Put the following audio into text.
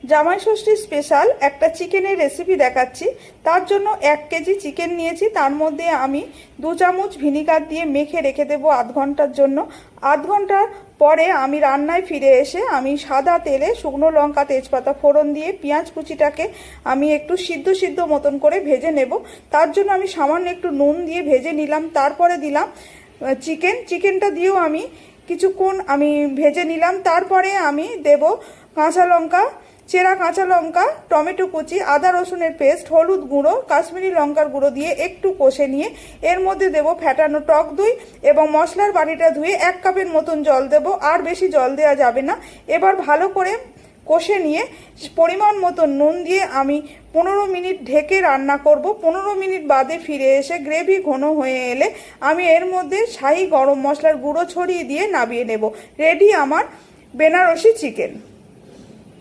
জামাই ষষ্ঠী স্পেশাল একটা চিকেনের রেসিপি দেখাচ্ছি। তার জন্য 1 কেজি চিকেন নিয়েছি, তার মধ্যে আমি 2 চামচ ভিনিগার দিয়ে মেখে রেখে দেবো আধ ঘন্টার জন্য। আধ ঘন্টার পরে আমি রান্নায় ফিরে এসে আমি সাদা তেলে শুকনো লঙ্কা তেজপাতা ফোড়ন দিয়ে পেঁয়াজ কুচিটাকে আমি একটু সিদ্ধ মতন করে ভেজে নেব। তার জন্য আমি সামান্য একটু নুন দিয়ে ভেজে নিলাম, তারপরে দিলাম চিকেনটা দিয়েও আমি কিছুক্ষণ আমি ভেজে নিলাম। তারপরে আমি দেব কাঁচা লঙ্কা, চেরা কাঁচা লঙ্কা, টমেটো কুচি, আদা রসুনের পেস্ট, হলুদ গুঁড়ো, কাশ্মীরি লঙ্কার গুঁড়ো দিয়ে একটু কষে নিয়ে এর মধ্যে দেব ফ্যাটানো টক দই এবং মশলার বাটিটা ধুয়ে 1 কাপের মতন জল দেব, আর বেশি জল দেওয়া যাবে না। এবার ভালো করে কষে নিয়ে পরিমাণ মতো নুন দিয়ে আমি 15 মিনিট ঢেকে রান্না করব। 15 মিনিট বাদে ফিরে এসে গ্রেভি ঘন হয়ে এলে আমি এর মধ্যে শাহি গরম মশলার গুঁড়ো ছড়িয়ে দিয়ে নামিয়ে নেব। রেডি আমার বেনারসি চিকেন।